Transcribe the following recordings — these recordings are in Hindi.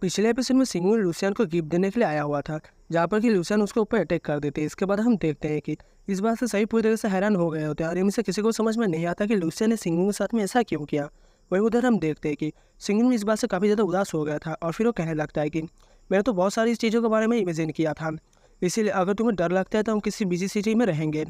पिछले एपिसोड में सिंगू लूसियन को गिफ्ट देने के लिए आया हुआ था, जहाँ पर कि लूसियन उसके ऊपर अटैक कर देते हैं। इसके बाद हम देखते हैं कि इस बात से सही पूरी तरह से हैरान हो गए होते हैं और इनमें से किसी को समझ में नहीं आता कि लूसियन ने सिंगू के साथ में ऐसा क्यों किया। वहीं उधर हम देखते हैं कि सिंगू इस बात से काफ़ी ज़्यादा उदास हो गया था और फिर वो कहने लगता है कि मैंने तो बहुत सारी चीज़ों के बारे में इमेजिन किया था, इसीलिए अगर तुम्हें डर लगता है तो हम किसी बिजी सिटी में रहेंगे,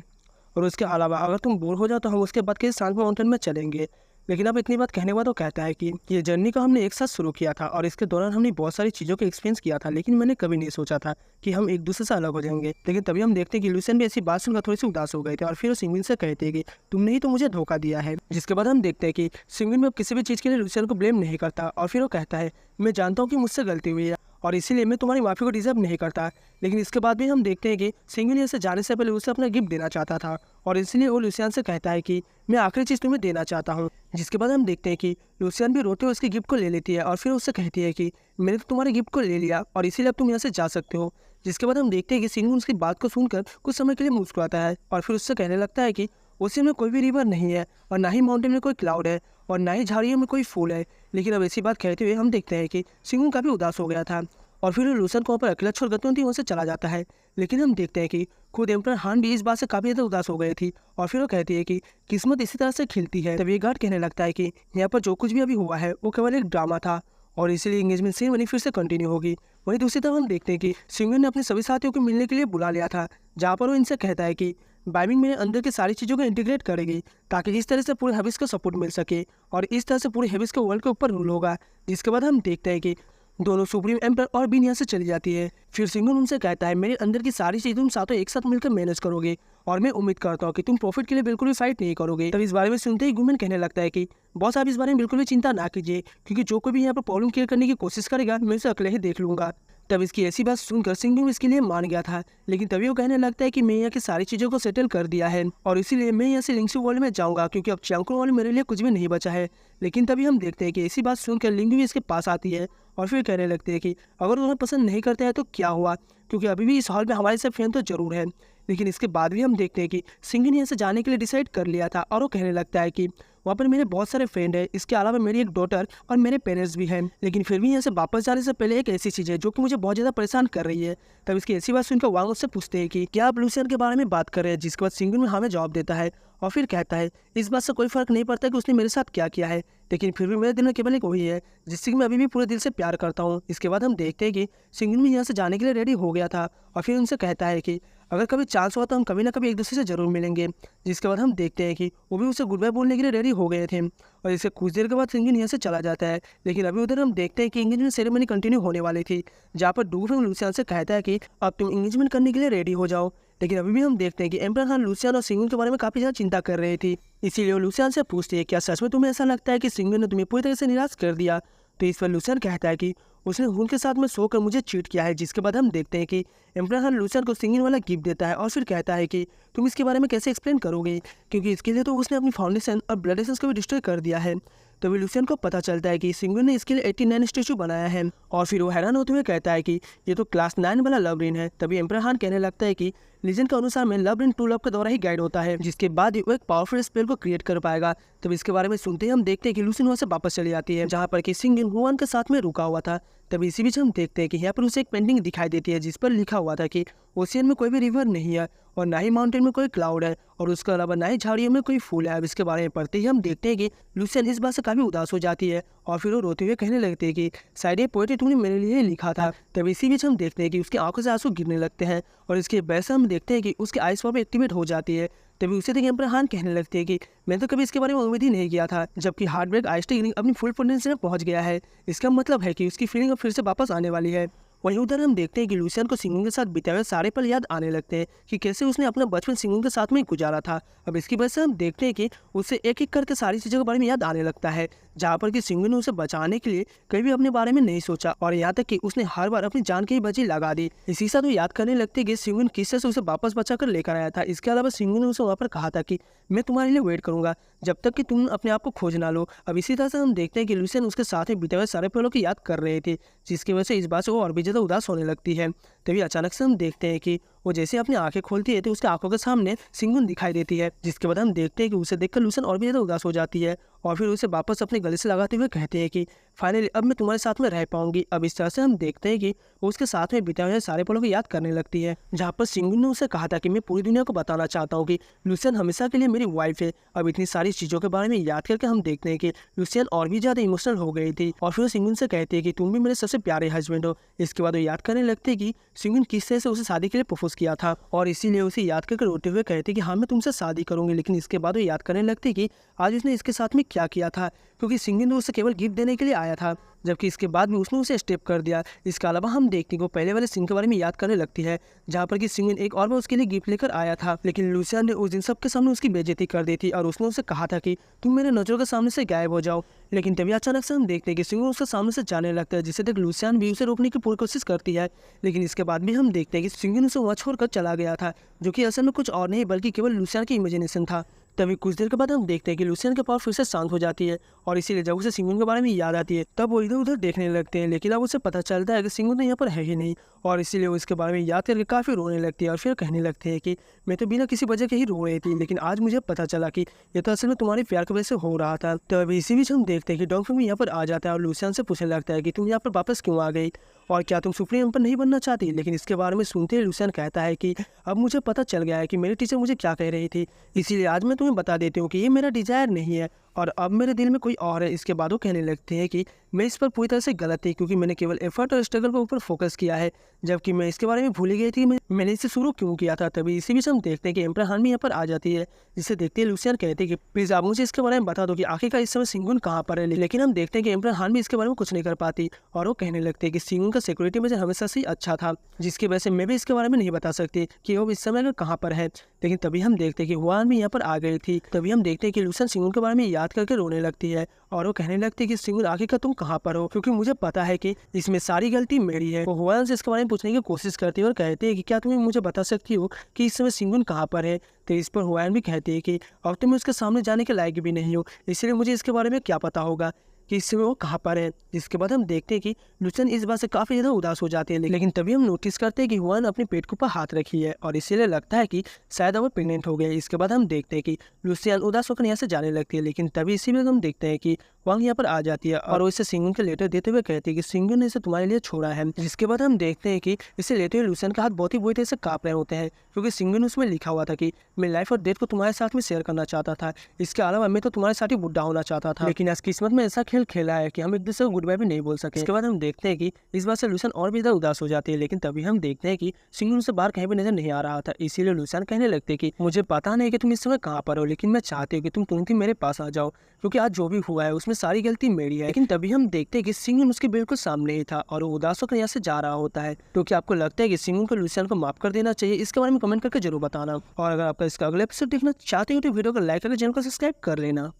और उसके अलावा अगर तुम बोर हो जाओ तो हम उसके बाद किसी शांत माउंटेन में चलेंगे। लेकिन अब इतनी बात कहने के बाद वो कहता है कि ये जर्नी को हमने एक साथ शुरू किया था और इसके दौरान हमने बहुत सारी चीज़ों को एक्सपीरियंस किया था, लेकिन मैंने कभी नहीं सोचा था कि हम एक दूसरे से अलग हो जाएंगे। लेकिन तभी हम देखते हैं कि लूसियन भी ऐसी बात सुनकर थोड़ी सी उदास हो गए थे और फिर वो सिंगविन से कहते हैं कि तुमने ही तो मुझे धोखा दिया है। जिसके बाद हम देखते हैं कि सिंगविन में किसी भी चीज़ के लिए लूसियन को ब्लेम नहीं करता और फिर वो कहता है मैं जानता हूँ कि मुझसे गलती हुई है और इसीलिए मैं तुम्हारी माफ़ी को डिजर्व नहीं करता। लेकिन इसके बाद भी हम देखते हैं कि सिंगविन ऐसे जाने से पहले उसे अपना गिफ्ट देना चाहता था और इसलिए वो लूसियन से कहता है कि मैं आखिरी चीज़ तुम्हें देना चाहता हूँ। जिसके बाद हम देखते हैं कि लूसियन भी रोते हुए उसके गिफ्ट को ले लेती है और फिर उससे कहती है कि मैंने तो तुम्हारे गिफ्ट को ले लिया और इसीलिए अब तुम यहाँ से जा सकते हो। जिसके बाद हम देखते हैं कि सिंगविन उसकी बात को सुनकर कुछ समय के लिए मुस्कुराता है और फिर उससे कहने लगता है कि उसी में कोई भी रिवर नहीं है और ना ही माउंटेन में कोई क्लाउड है और ना ही झाड़ियों में कोई फूल है। लेकिन अब ऐसी बात कहते हुए हम देखते हैं कि सिंगविन काफ़ी उदास हो गया था और फिर लूसियन को वहाँ पर अकेला छोड़ गतिवंती वहाँ से चला जाता है। लेकिन हम देखते हैं कि खुद एम्परर हान भी इस बात से काफ़ी ज़्यादा उदास हो गई थी और फिर वो कहती है कि किस्मत इसी तरह से खिलती है। तब ये गार्ड कहने लगता है कि यहाँ पर जो कुछ भी अभी हुआ है वो केवल एक ड्रामा था और इसीलिए एंगेजमेंट सेरेमनी फिर से कंटिन्यू होगी। वहीं दूसरी तरफ हम देखते हैं कि सिंगविन ने अपने सभी साथियों को मिलने के लिए बुला लिया था, जहाँ पर वो इनसे कहता है कि बाइबिंग मेरे अंदर की सारी चीज़ों को इंटीग्रेट करेगी ताकि इस तरह से पूरे हैबिट्स को सपोर्ट मिल सके और इस तरह से पूरे हैबिट्स के वर्ल्ड के ऊपर रूल होगा। जिसके बाद हम देखते हैं कि दोनों सुप्रीम एम्पर और भी यहाँ से चली जाती है। फिर सिंगविन उनसे कहता है मेरे अंदर की सारी चीज़ें तुम साथों एक साथ मिलकर मैनेज करोगे और मैं उम्मीद करता हूँ कि तुम प्रॉफिट के लिए बिल्कुल भी फाइट नहीं करोगे। तब इस बारे में सुनते ही गुमेन कहने लगता है कि बॉस आप इस बारे में बिल्कुल भी चिंता ना कीजिए, क्योंकि जो कोई भी यहाँ पर प्रॉब्लम क्लियर करने की कोशिश करेगा मैं उसे अकेले ही देख लूंगा। तब इसकी ऐसी बात सुनकर सिंगविन इसके लिए मान गया था, लेकिन तभी वो कहने लगता है कि मैं यहाँ की सारी चीज़ों को सेटल कर दिया है और इसीलिए मैं यहाँ से लिंक्सू वर्ल्ड में जाऊँगा, क्योंकि अब चांगकुन वर्ल्ड मेरे लिए कुछ भी नहीं बचा है। लेकिन तभी हम देखते हैं कि ऐसी बात सुनकर लिंगू भी इसके पास आती है और फिर कहने लगते हैं कि अगर उन्हें पसंद नहीं करते हैं तो क्या हुआ, क्योंकि अभी भी इस हॉल में हमारे सब फैन तो जरूर है। लेकिन इसके बाद भी हम देखते हैं कि सिंगविन यहाँ से जाने के लिए डिसाइड कर लिया था और वो कहने लगता है कि वहाँ पर मेरे बहुत सारे फ्रेंड है, इसके अलावा मेरी एक डॉटर और मेरे पेरेंट्स भी हैं। लेकिन फिर भी यहाँ से वापस जाने से पहले एक ऐसी चीज़ है जो कि मुझे बहुत ज़्यादा परेशान कर रही है। तब इसकी ऐसी बात सुनकर वांग उससे पूछते हैं कि क्या आप लूसियन के बारे में बात कर रहे हैं। जिसके बाद सिंगविन हमें जवाब देता है और फिर कहता है इस बात से कोई फर्क नहीं पड़ता कि उसने मेरे साथ क्या किया है, लेकिन फिर भी मेरे दिल में केवल एक वही है जिससे कि मैं अभी भी पूरे दिल से प्यार करता हूँ। इसके बाद हम देखते हैं कि सिंगविन भी यहाँ से जाने के लिए रेडी हो गया था और फिर उनसे कहता है कि अगर कभी चांस हुआ तो हम कभी ना कभी एक दूसरे से जरूर मिलेंगे। जिसके बाद हम देखते हैं कि वो भी उसे गुड बाय बोलने के लिए रेडी हो गए थे और इसके कुछ देर के बाद सिंगविन यहाँ से चला जाता है। लेकिन अभी उधर हम देखते हैं कि एंगेजमेंट सेरेमनी कंटिन्यू होने वाली थी, जहाँ पर डूफेंग लूसियन से कहता है कि अब तुम एंगेजमेंट करने के लिए रेडी हो जाओ। लेकिन अभी भी हम देखते हैं कि एम्परर हान लूसियन और सिंगविन के बारे में काफ़ी ज़्यादा चिंता कर रही थी, इसीलिए वो लूसियन से पूछती है क्या सच में तुम्हें ऐसा लगता है कि सिंगविन ने तुम्हें पूरी तरह से निराश कर दिया। तो इस पर लूसियन कहता है कि उसने हुन के साथ में सोकर मुझे चीट किया है। जिसके बाद हम देखते हैं कि एम्परर हान लूसियन को सिंगविन वाला गिफ्ट देता है और फिर कहता है कि तुम इसके बारे में कैसे एक्सप्लेन करोगे, क्योंकि इसके लिए तो उसने अपनी फाउंडेशन और ब्लड एसेंस को भी डिस्ट्रॉय कर दिया है। तभी लूसियन को पता चलता है कि सिंगविन ने इसके लिए 89 स्टैचू बनाया है और फिर वो हैरान होते हुए कहता है कि ये तो क्लास 9 वाला लव रिन है। तभी एम्परर हान कहने लगता है कि लीजेंड के अनुसार में लव रिन ट्रू लव के द्वारा ही गाइड होता है, जिसके बाद ही वो एक पावरफुल स्पेल को क्रिएट कर पाएगा। तब इसके बारे में सुनते ही हम देखते हैं कि लूसियन वहाँ से वापस चली जाती है, जहाँ पर कि सिंगविन हुआन के साथ में रुका हुआ था। तभी इसी बीच हम देखते हैं कि यहाँ पर उसे एक पेंटिंग दिखाई देती है जिस पर लिखा हुआ था कि ओशियन में कोई भी रिवर नहीं है और ना ही माउंटेन में कोई क्लाउड है और उसके अलावा ना ही झाड़ियों में कोई फूल है। अब इसके बारे में पढ़ते ही हम देखते हैं कि लूसियन इस बात से काफ़ी उदास हो जाती है और फिर वो रोते हुए कहने लगती है कि शायद ये पोएट्री तुमने मेरे लिए ही लिखा था। तब इसी बीच हम देखते हैं कि उसकी आंखों से आंसू गिरने लगते हैं और इसके वैसे हम देखते हैं कि उसकी आइस पावर एक्टिवेट हो जाती है। तभी उसे देख एम्परर हान कहने लगती है कि मैं तो कभी इसके बारे में उम्मीद ही नहीं किया था, जबकि हार्ट ब्रेक आइस अपनी फुल पोटेंशियल में पहुंच गया है। इसका मतलब है कि उसकी फीलिंग अब फिर से वापस आने वाली है। वहीं उधर हम देखते हैं कि लूसियन को सिंगविन के साथ बिताए हुए सारे पल याद आने लगते हैं कि कैसे उसने अपना बचपन सिंगविन के साथ में ही गुजारा था। अब इसकी वजह से हम देखते हैं कि उसे एक एक करके सारी चीज़ों के बारे में याद आने लगता है, जहाँ पर कि सिंगविन ने उसे बचाने के लिए कभी भी अपने बारे में नहीं सोचा और यहाँ तक कि उसने हर बार अपनी जान की ही बाजी लगा दी। इसी साथ वो याद करने लगते हैं कि सिंगविन किस तरह से उसे वापस बचा कर लेकर आया था। इसके अलावा सिंगविन ने उसे वहाँ पर कहा था कि मैं तुम्हारे लिए वेट करूंगा जब तक कि तुम अपने आप को खोज ना लो। अब इसी तरह से हम देखते हैं कि लूसियन उसके साथ में बीते हुए सारे पलों की याद कर रहे थे, जिसकी वजह से इस बात से वो और भी ज़्यादा उदास होने लगती है। तभी अचानक से हम देखते हैं कि वो जैसे अपनी आंखें खोलती है तो उसके आंखों के सामने सिंगविन दिखाई देती है, जिसके बाद हम देखते हैं कि उसे देखकर लूसियन और भी ज़्यादा उदास हो जाती है और फिर उसे वापस अपने गले से लगाते हुए कहते हैं कि फाइनली अब मैं तुम्हारे साथ में रह पाऊंगी। अब इस तरह से हम देखते हैं कि वो उसके साथ में बिताए हुए सारे पलों को याद करने लगती है, जहाँ पर सिंगुन ने उसे कहा था कि मैं पूरी दुनिया को बताना चाहता हूँ कि लुसियन हमेशा के लिए मेरी वाइफ है। अब इतनी सारी चीज़ों के बारे में याद करके हम देखते हैं कि लुसियन और भी ज़्यादा इमोशनल हो गई थी और फिर सिंगुन से कहती है कि तुम भी मेरे सबसे प्यारे हस्बैंड हो। इसके बाद वो याद करने लगते हैं कि सिंगुन किस तरह से उसे शादी के लिए प्रपोज किया था और इसीलिए उसे याद करके रोते हुए कहते हैं कि हाँ मैं तुमसे शादी करूंगी। लेकिन इसके बाद वो याद करने लगते हैं कि आज उसने इसके साथ में क्या किया था, क्योंकि सिंगुन ने उसे केवल गिफ्ट देने के लिए आया था, जबकि इसके बाद भी उसने उसे स्टेप कर दिया। इसके अलावा हम देखते हैं कि वो पहले वाले सीन के बारे में याद करने लगती है, जहाँ पर कि सिंगुन एक और बार उसके लिए गिफ्ट लेकर आया था, लेकिन लुसियन ने उस दिन सबके सामने उसकी बेइज्जती कर दी थी और उसने उसे कहा था कि तुम मेरे नजरों के सामने से गायब हो जाओ। लेकिन तभी अचानक से हम देखते हैं कि सिंगुन उसके सामने से जाने लगता है, जिसे देख लुसियन भी उसे रोकने की पूरी कोशिश करती है। लेकिन इसके बाद भी हम देखते हैं कि सिंगुन उसे वहाँ छोड़कर चला गया था, जो कि असल में कुछ और नहीं बल्कि केवल लुसियन की इमेजिनेशन था। तभी कुछ देर के बाद हम देखते हैं कि लुसियन के पावर फिर से शांत हो जाती है और इसीलिए जब उसे सिंगुन के बारे में याद आती है तब वो इधर उधर देखने लगते हैं। लेकिन अब उसे पता चलता है कि सिंगुन तो यहाँ पर है ही नहीं और इसीलिए वो इसके बारे में याद करके काफ़ी रोने लगती है और फिर कहने लगते हैं कि मैं तो बिना किसी वजह के ही रो रही थी, लेकिन आज मुझे पता चला कि ये तो असल में तुम्हारे प्यार की वजह से हो रहा था। तो अभी इसी बीच हम देखते हैं कि डॉग भी यहाँ पर आ जाता है और लुसियन से पूछने लगता है कि तुम यहाँ पर वापस क्यों आ गई और क्या तुम सुप्रीम पर नहीं बनना चाहती। लेकिन इसके बारे में सुनते ही लुसियन कहता है कि अब मुझे पता चल गया है कि मेरी टीचर मुझे क्या कह रही थी, इसीलिए आज मैं तुम्हें बता देती हूँ कि ये मेरा डिजायर नहीं है और अब मेरे दिल में कोई और है। इसके बाद वो कहने लगते हैं कि मैं इस पर पूरी तरह से गलत थी, क्योंकि मैंने केवल एफर्ट और स्ट्रगल के ऊपर फोकस किया है, जबकि मैं इसके बारे में भूल ही गई थी मैंने इसे शुरू क्यों किया था। तभी इसी बीच हम देखते हैं कि एम्पर हान भी यहाँ पर आ जाती है, जिसे देखते ही लुसियन कहते हैं कि प्लीज आप मुझे इसके बारे में बता दो कि आखिरकार इस समय सिंगुन कहाँ पर है। लेकिन हम देखते हैं कि एम्पर हान भी इसके बारे में कुछ नहीं कर पाती और वो कहने लगते हैं कि सिंगुन का सिक्योरिटी वजह हमेशा से ही अच्छा था, जिसकी वजह से मैं भी इसके बारे में नहीं बता सकती कि वो इस समय कहाँ पर है। लेकिन तभी हम देखते हैं कि हुआन भी यहाँ पर आ गई थी। तभी हम देखते हैं कि लुसियन सिंगुन के बारे में याद करके रोने लगती है और वो कहने लगती है कि सिंगुन आखिरकार तुम कहाँ पर हो, क्योंकि मुझे पता है कि इसमें सारी गलती मेरी है। वो हुआन से इसके बारे में पूछने की कोशिश करती है और कहते हैं कि क्या तुम्हें मुझे बता सकती हो कि इस समय सिंगुन कहाँ पर है। तो इस पर हुआन भी कहती है कि अब तो मैं उसके सामने जाने के लायक भी नहीं हूँ, इसलिए मुझे इसके बारे में क्या पता होगा कि इस समय वो कहाँ पर है। जिसके बाद हम देखते हैं कि लुसियन इस बात से काफ़ी ज़्यादा उदास हो जाते हैं। लेकिन तभी हम नोटिस करते हैं कि हुआन अपने पेट के ऊपर हाथ रखी है और इसीलिए लगता है कि शायद वो प्रेग्नेंट हो गए। इसके बाद हम देखते हैं कि लुसियन उदास होकर यहाँ से जाने लगती है। लेकिन तभी इसी में हम देखते हैं कि वांग यहाँ पर आ जाती है और वो इसे सिंगुन के लेटर देते हुए कहती है कि सिंगुन ने इसे तुम्हारे लिए छोड़ा है। जिसके बाद हम देखते हैं कि इसे लेते हुए लुसियन का हाथ बहुत ही बुरी तरह से काँप रहे होते हैं, क्योंकि सिंगुन उसमें लिखा हुआ था कि मैं लाइफ और डेथ को तुम्हारे साथ में शेयर करना चाहता था, इसके अलावा मैं तो तुम्हारे साथ ही बुढ़ा होना चाहता था, लेकिन आज किस्मत में ऐसा खेल खेला है कि हम एक दूसरे को गुड बाय भी नहीं बोल सके। इसके बाद हम देखते हैं कि इस बात से लुसियन और भी ज़्यादा उदास हो जाती है। लेकिन तभी हम देखते हैं कि सिंगुन से बाहर कहीं भी नजर नहीं आ रहा था, इसीलिए लुसियन कहने लगते कि मुझे पता नहीं कि तुम इस समय कहाँ पर हो, लेकिन मैं चाहती हूँ कि तुम तुरंत ही मेरे पास आ जाओ, क्योंकि आज जो भी हुआ है उसमें सारी गलती मेरी है। लेकिन तभी हम देखते हैं कि सिंगुन उसके बिल्कुल सामने ही था और वो उदास होकर यहाँ से जा रहा होता है। तो क्या आपको लगता है कि सिंगुन को लुसियन को माफ कर देना चाहिए? इसके बारे में कमेंट करके जरूर बताना और अगर आपका इसका अगला एपिसोड देखना चाहते हो तो वीडियो को लाइक करके चैनल को सब्सक्राइब कर लेना।